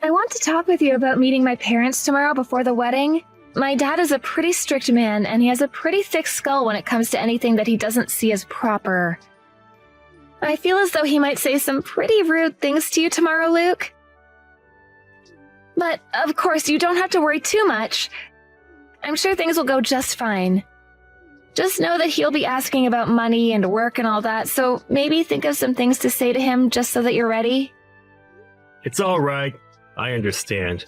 I want to talk with you about meeting my parents tomorrow before the wedding. My dad is a pretty strict man, and he has a pretty thick skull when it comes to anything that he doesn't see as proper. I feel as though he might say some pretty rude things to you tomorrow, Luke. But, of course, you don't have to worry too much. I'm sure things will go just fine. Just know that he'll be asking about money and work and all that, so maybe think of some things to say to him just so that you're ready. It's all right. I understand.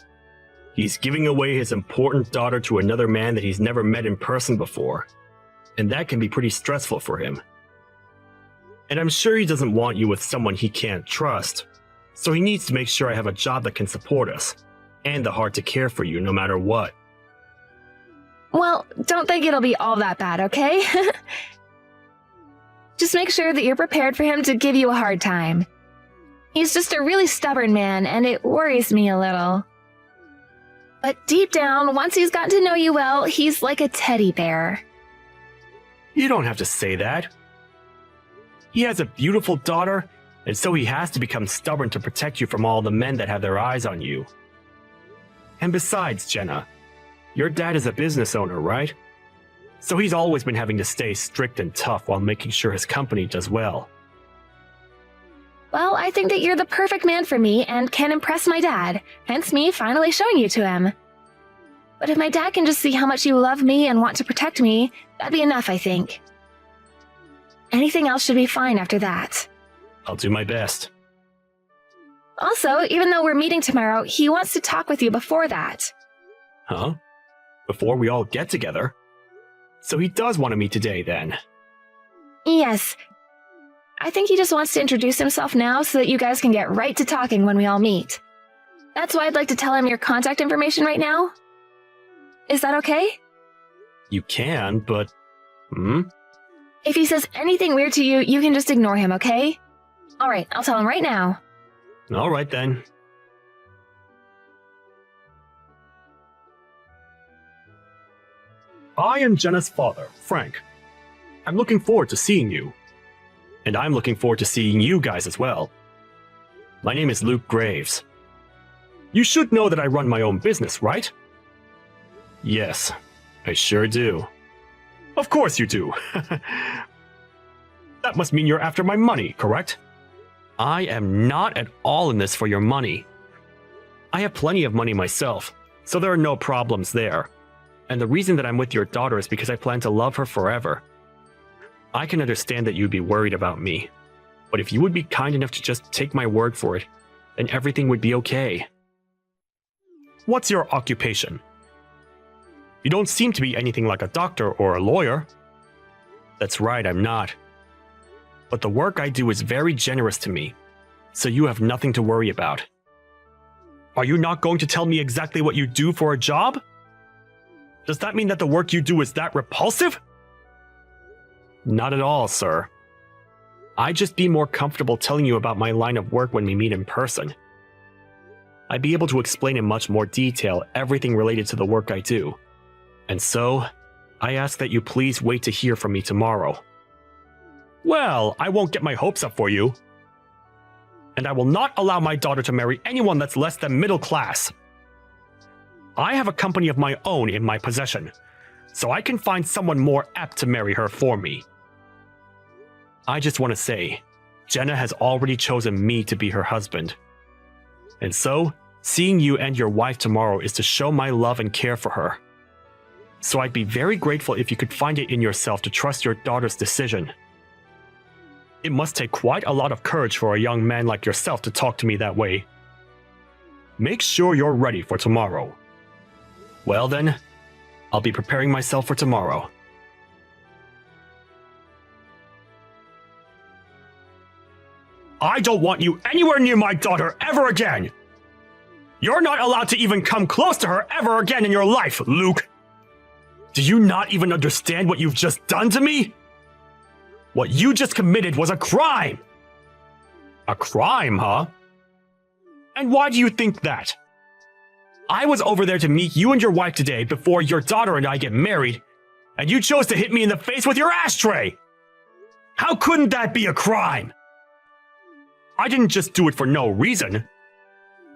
He's giving away his important daughter to another man that he's never met in person before. And that can be pretty stressful for him. And I'm sure he doesn't want you with someone he can't trust. So he needs to make sure I have a job that can support us. And the heart to care for you no matter what. Well, don't think it'll be all that bad, okay? Just make sure that you're prepared for him to give you a hard time. He's just a really stubborn man, and it worries me a little. But deep down, once he's gotten to know you well, he's like a teddy bear. You don't have to say that. He has a beautiful daughter, and so he has to become stubborn to protect you from all the men that have their eyes on you. And besides, Jenna, your dad is a business owner, right? So he's always been having to stay strict and tough while making sure his company does well. Well, I think that you're the perfect man for me and can impress my dad, hence me finally showing you to him. But if my dad can just see how much you love me and want to protect me, that'd be enough, I think. Anything else should be fine after that. I'll do my best. Also, even though we're meeting tomorrow, he wants to talk with you before that. Huh? Before we all get together? So he does want to meet today, then? Yes. I think he just wants to introduce himself now so that you guys can get right to talking when we all meet. That's why I'd like to tell him your contact information right now. Is that okay? You can, but... If he says anything weird to you, you can just ignore him, okay? Alright, I'll tell him right now. Alright then. I am Jenna's father, Frank. I'm looking forward to seeing you. And I'm looking forward to seeing you guys as well. My name is Luke Graves. You should know that I run my own business, right? Yes, I sure do. Of course you do. That must mean you're after my money, correct? I am not at all in this for your money. I have plenty of money myself, so there are no problems there. And the reason that I'm with your daughter is because I plan to love her forever. I can understand that you'd be worried about me, but if you would be kind enough to just take my word for it, then everything would be okay. What's your occupation? You don't seem to be anything like a doctor or a lawyer. That's right, I'm not. But the work I do is very generous to me, so you have nothing to worry about. Are you not going to tell me exactly what you do for a job? Does that mean that the work you do is that repulsive? Not at all, sir. I'd just be more comfortable telling you about my line of work when we meet in person. I'd be able to explain in much more detail everything related to the work I do. And so, I ask that you please wait to hear from me tomorrow. Well, I won't get my hopes up for you. And I will not allow my daughter to marry anyone that's less than middle class. I have a company of my own in my possession, so I can find someone more apt to marry her for me. I just want to say, Jenna has already chosen me to be her husband. And so, seeing you and your wife tomorrow is to show my love and care for her. So I'd be very grateful if you could find it in yourself to trust your daughter's decision. It must take quite a lot of courage for a young man like yourself to talk to me that way. Make sure you're ready for tomorrow. Well then, I'll be preparing myself for tomorrow. I don't want you anywhere near my daughter ever again! You're not allowed to even come close to her ever again in your life, Luke! Do you not even understand what you've just done to me? What you just committed was a crime! A crime, huh? And why do you think that? I was over there to meet you and your wife today before your daughter and I get married, and you chose to hit me in the face with your ashtray! How couldn't that be a crime? I didn't just do it for no reason.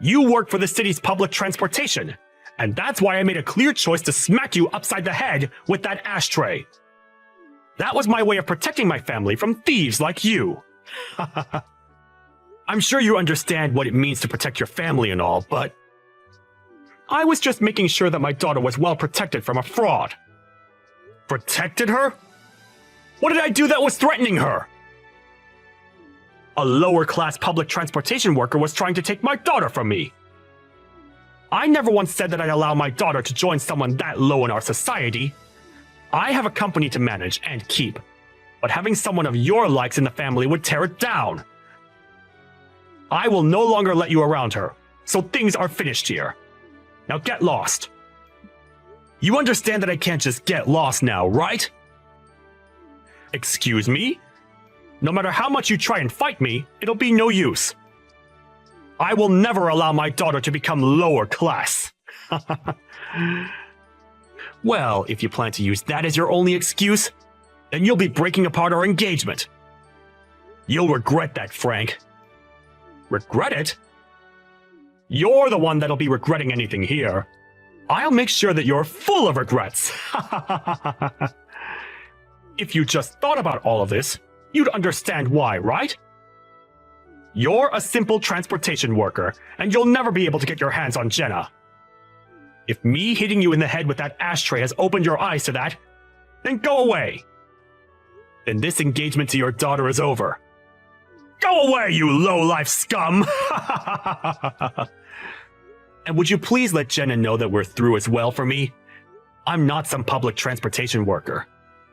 You work for the city's public transportation, and that's why I made a clear choice to smack you upside the head with that ashtray. That was my way of protecting my family from thieves like you. I'm sure you understand what it means to protect your family and all, but I was just making sure that my daughter was well protected from a fraud. Protected her? What did I do that was threatening her? A lower-class public transportation worker was trying to take my daughter from me. I never once said that I'd allow my daughter to join someone that low in our society. I have a company to manage and keep, but having someone of your likes in the family would tear it down. I will no longer let you around her, so things are finished here. Now get lost. You understand that I can't just get lost now, right? Excuse me? No matter how much you try and fight me, it'll be no use. I will never allow my daughter to become lower class. Well, if you plan to use that as your only excuse, then you'll be breaking apart our engagement. You'll regret that, Frank. Regret it? You're the one that'll be regretting anything here. I'll make sure that you're full of regrets. If you just thought about all of this, you'd understand why, right? You're a simple transportation worker, and you'll never be able to get your hands on Jenna. If me hitting you in the head with that ashtray has opened your eyes to that, then go away. Then this engagement to your daughter is over. Go away, you low-life scum! And would you please let Jenna know that we're through as well for me? I'm not some public transportation worker.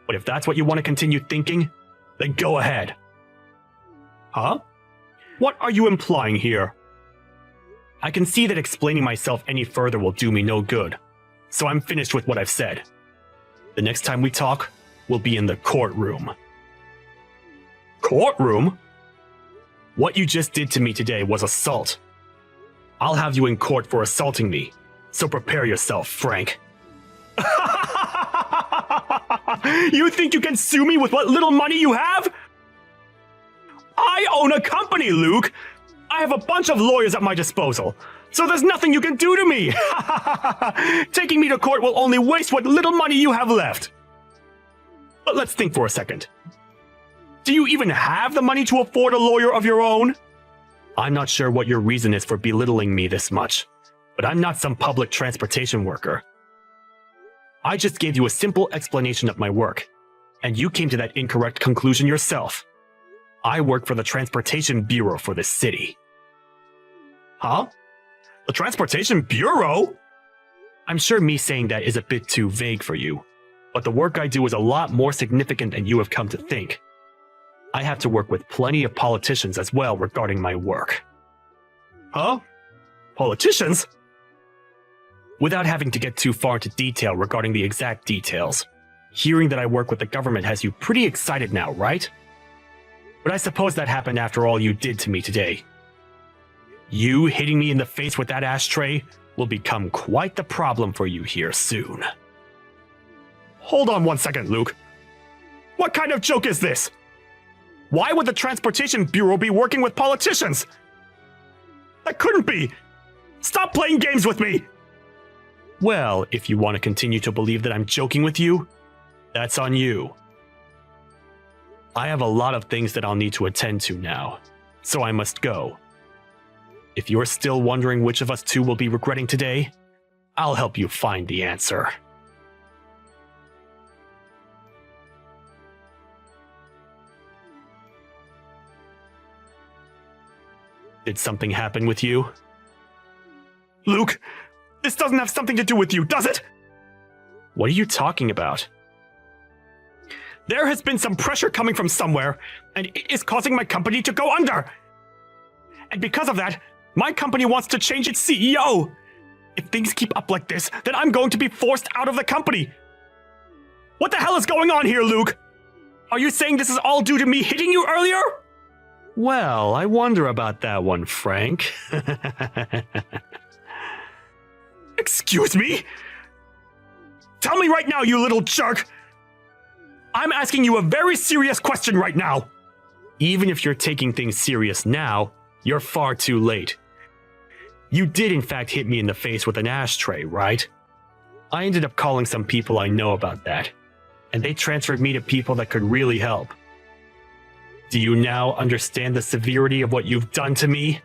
But if that's what you want to continue thinking, then go ahead. Huh? What are you implying here? I can see that explaining myself any further will do me no good, so I'm finished with what I've said. The next time we talk, we'll be in the courtroom. Courtroom? What you just did to me today was assault. I'll have you in court for assaulting me, so prepare yourself, Frank. You think you can sue me with what little money you have? I own a company, Luke! I have a bunch of lawyers at my disposal, so there's nothing you can do to me! Taking me to court will only waste what little money you have left. But let's think for a second. Do you even have the money to afford a lawyer of your own? I'm not sure what your reason is for belittling me this much, but I'm not some public transportation worker. I just gave you a simple explanation of my work, and you came to that incorrect conclusion yourself. I work for the Transportation Bureau for this city. Huh? The Transportation Bureau? I'm sure me saying that is a bit too vague for you, but the work I do is a lot more significant than you have come to think. I have to work with plenty of politicians as well regarding my work. Huh? Politicians? Without having to get too far into detail regarding the exact details, hearing that I work with the government has you pretty excited now, right? But I suppose that happened after all you did to me today. You hitting me in the face with that ashtray will become quite the problem for you here soon. Hold on one second, Luke. What kind of joke is this? Why would the Transportation Bureau be working with politicians? That couldn't be! Stop playing games with me! Well, if you want to continue to believe that I'm joking with you, that's on you. I have a lot of things that I'll need to attend to now, so I must go. If you're still wondering which of us two will be regretting today, I'll help you find the answer. Did something happen with you? Luke, this doesn't have something to do with you, does it? What are you talking about? There has been some pressure coming from somewhere, and it is causing my company to go under. And because of that, my company wants to change its CEO. If things keep up like this, then I'm going to be forced out of the company. What the hell is going on here, Luke? Are you saying this is all due to me hitting you earlier? Well, I wonder about that one, Frank. Excuse me? Tell me right now, you little jerk! I'm asking you a very serious question right now. Even if you're taking things serious now, you're far too late. You did in fact hit me in the face with an ashtray, right? I ended up calling some people I know about that, and they transferred me to people that could really help. Do you now understand the severity of what you've done to me?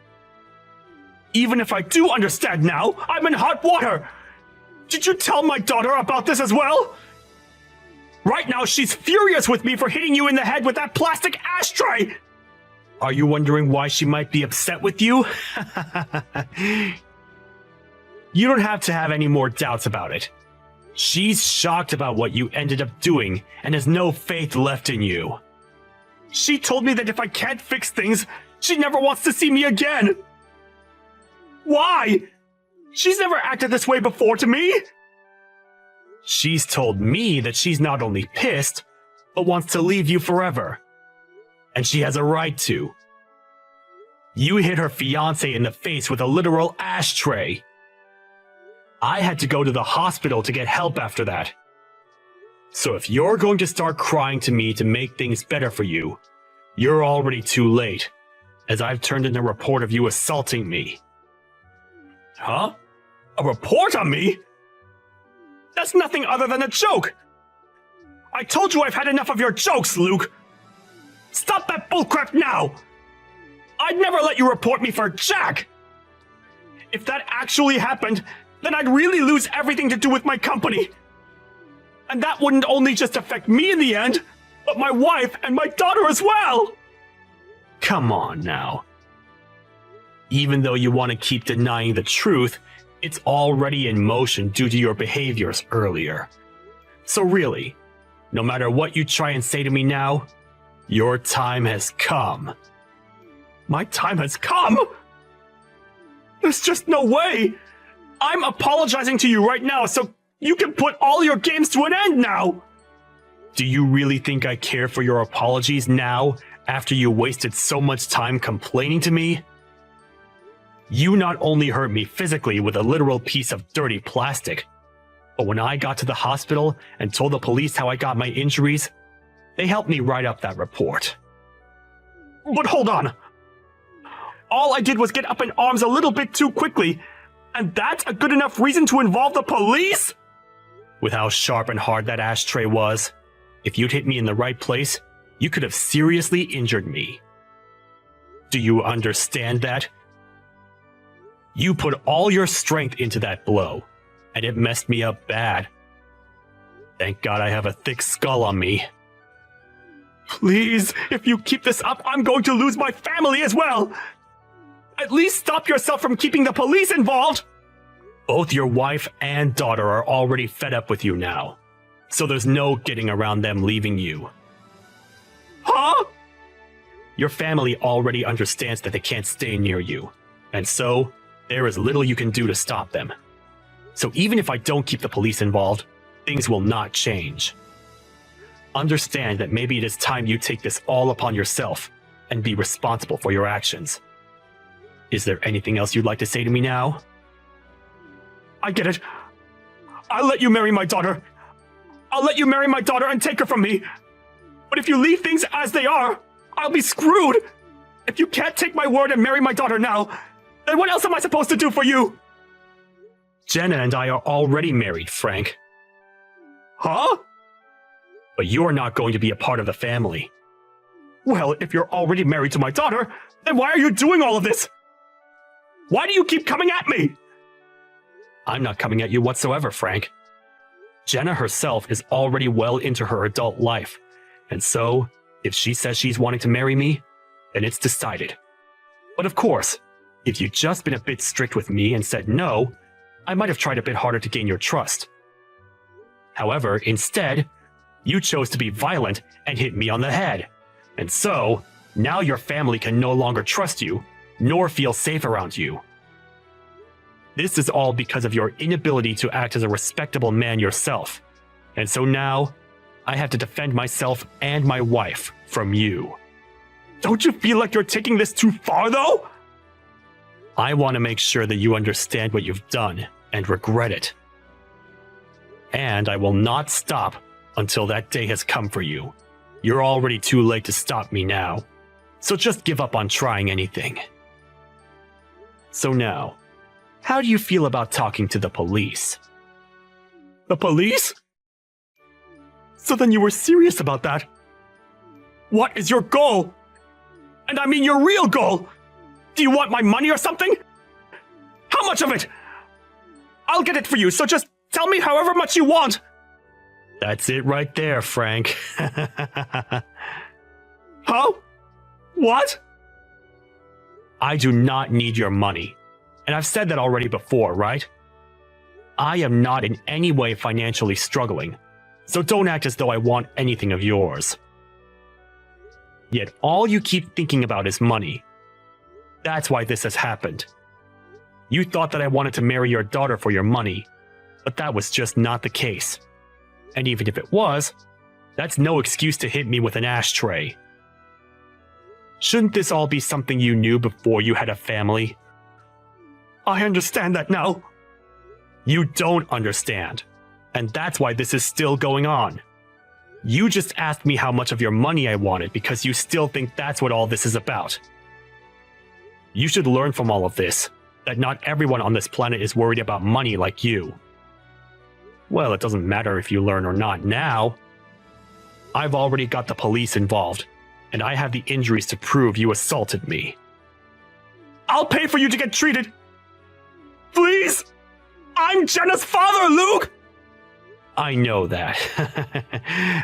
Even if I do understand now, I'm in hot water! Did you tell my daughter about this as well? Right now, she's furious with me for hitting you in the head with that plastic ashtray! Are you wondering why she might be upset with you? You don't have to have any more doubts about it. She's shocked about what you ended up doing and has no faith left in you. She told me that if I can't fix things, she never wants to see me again. Why? She's never acted this way before to me. She's told me that she's not only pissed, but wants to leave you forever. And she has a right to. You hit her fiancé in the face with a literal ashtray. I had to go to the hospital to get help after that. So if you're going to start crying to me to make things better for you, you're already too late, as I've turned in a report of you assaulting me. Huh? A report on me? That's nothing other than a joke! I told you I've had enough of your jokes, Luke! Stop that bullcrap now! I'd never let you report me for Jack! If that actually happened, then I'd really lose everything to do with my company. And that wouldn't only just affect me in the end, but my wife and my daughter as well! Come on now. Even though you want to keep denying the truth, it's already in motion due to your behaviors earlier. So really, no matter what you try and say to me now, your time has come. My time has come? There's just no way! I'm apologizing to you right now so you can put all your games to an end now! Do you really think I care for your apologies now, after you wasted so much time complaining to me? You not only hurt me physically with a literal piece of dirty plastic, but when I got to the hospital and told the police how I got my injuries, they helped me write up that report. But hold on! All I did was get up in arms a little bit too quickly, and that's a good enough reason to involve the police? With how sharp and hard that ashtray was, if you'd hit me in the right place, you could have seriously injured me. Do you understand that? You put all your strength into that blow, and it messed me up bad. Thank God I have a thick skull on me. Please, if you keep this up, I'm going to lose my family as well! At least stop yourself from keeping the police involved! Both your wife and daughter are already fed up with you now, so there's no getting around them leaving you. Huh? Your family already understands that they can't stay near you, and so there is little you can do to stop them. So even if I don't keep the police involved, things will not change. Understand that maybe it is time you take this all upon yourself and be responsible for your actions. Is there anything else you'd like to say to me now? I get it. I'll let you marry my daughter. I'll let you marry my daughter and take her from me. But if you leave things as they are, I'll be screwed. If you can't take my word and marry my daughter now, then what else am I supposed to do for you? Jenna and I are already married, Frank. Huh? But you're not going to be a part of the family. Well, if you're already married to my daughter, then why are you doing all of this? Why do you keep coming at me? I'm not coming at you whatsoever, Frank. Jenna herself is already well into her adult life, and so, if she says she's wanting to marry me, then it's decided. But of course, if you'd just been a bit strict with me and said no, I might have tried a bit harder to gain your trust. However, instead, you chose to be violent and hit me on the head. And so, now your family can no longer trust you, nor feel safe around you. This is all because of your inability to act as a respectable man yourself. And so now, I have to defend myself and my wife from you. Don't you feel like you're taking this too far, though? I want to make sure that you understand what you've done and regret it. And I will not stop until that day has come for you. You're already too late to stop me now, so just give up on trying anything. So now, how do you feel about talking to the police? The police? So then you were serious about that? What is your goal? And I mean your real goal! Do you want my money or something? How much of it? I'll get it for you, so just tell me however much you want! That's it right there, Frank. Huh? What? I do not need your money. And I've said that already before, right? I am not in any way financially struggling, so don't act as though I want anything of yours. Yet all you keep thinking about is money. That's why this has happened. You thought that I wanted to marry your daughter for your money, but that was just not the case. And even if it was, that's no excuse to hit me with an ashtray. Shouldn't this all be something you knew before you had a family? I understand that now. You don't understand, and that's why this is still going on. You just asked me how much of your money I wanted because you still think that's what all this is about. You should learn from all of this, that not everyone on this planet is worried about money like you. Well, it doesn't matter if you learn or not now. I've already got the police involved, and I have the injuries to prove you assaulted me. I'll pay for you to get treated! Please! I'm Jenna's father, Luke! I know that.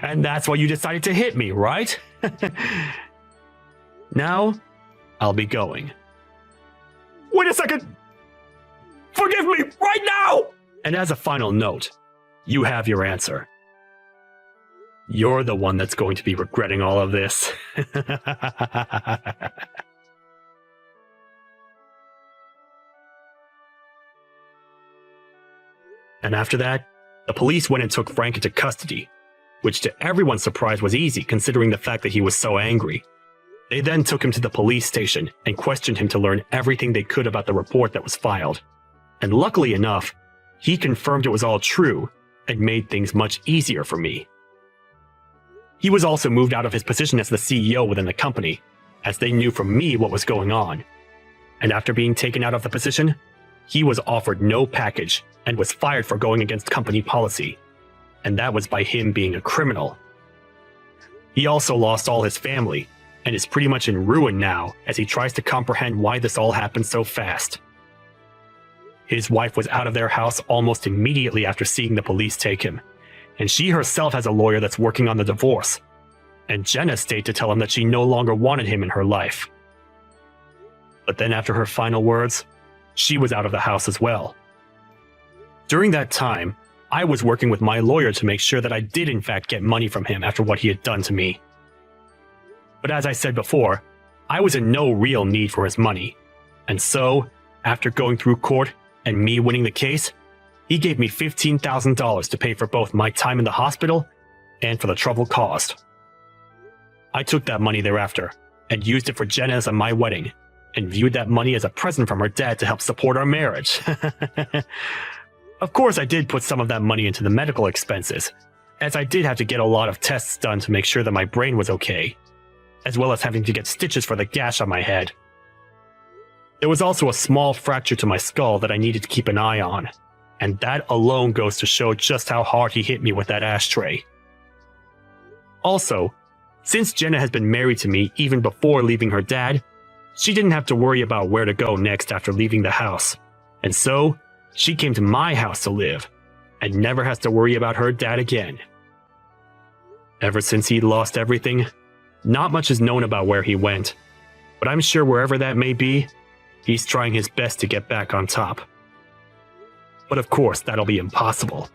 And that's why you decided to hit me, right? Now, I'll be going. Wait a second! Forgive me, right now! And as a final note, you have your answer. You're the one that's going to be regretting all of this. And after that, the police went and took Frank into custody, which to everyone's surprise was easy considering the fact that he was so angry. They then took him to the police station and questioned him to learn everything they could about the report that was filed. And luckily enough, he confirmed it was all true and made things much easier for me. He was also moved out of his position as the CEO within the company, as they knew from me what was going on. And after being taken out of the position, he was offered no package and was fired for going against company policy. And that was by him being a criminal. He also lost all his family and is pretty much in ruin now as he tries to comprehend why this all happened so fast. His wife was out of their house almost immediately after seeing the police take him, and she herself has a lawyer that's working on the divorce, and Jenna stayed to tell him that she no longer wanted him in her life. But then after her final words, she was out of the house as well. During that time, I was working with my lawyer to make sure that I did in fact get money from him after what he had done to me. But as I said before, I was in no real need for his money, and so, after going through court and me winning the case, he gave me $15,000 to pay for both my time in the hospital and for the trouble caused. I took that money thereafter and used it for Jenna's and my wedding, and viewed that money as a present from her dad to help support our marriage. Of course, I did put some of that money into the medical expenses, as I did have to get a lot of tests done to make sure that my brain was okay, as well as having to get stitches for the gash on my head. There was also a small fracture to my skull that I needed to keep an eye on, and that alone goes to show just how hard he hit me with that ashtray. Also, since Jenna has been married to me even before leaving her dad, she didn't have to worry about where to go next after leaving the house, and so she came to my house to live, and never has to worry about her dad again. Ever since he'd lost everything, not much is known about where he went, but I'm sure wherever that may be, he's trying his best to get back on top. But of course, that'll be impossible.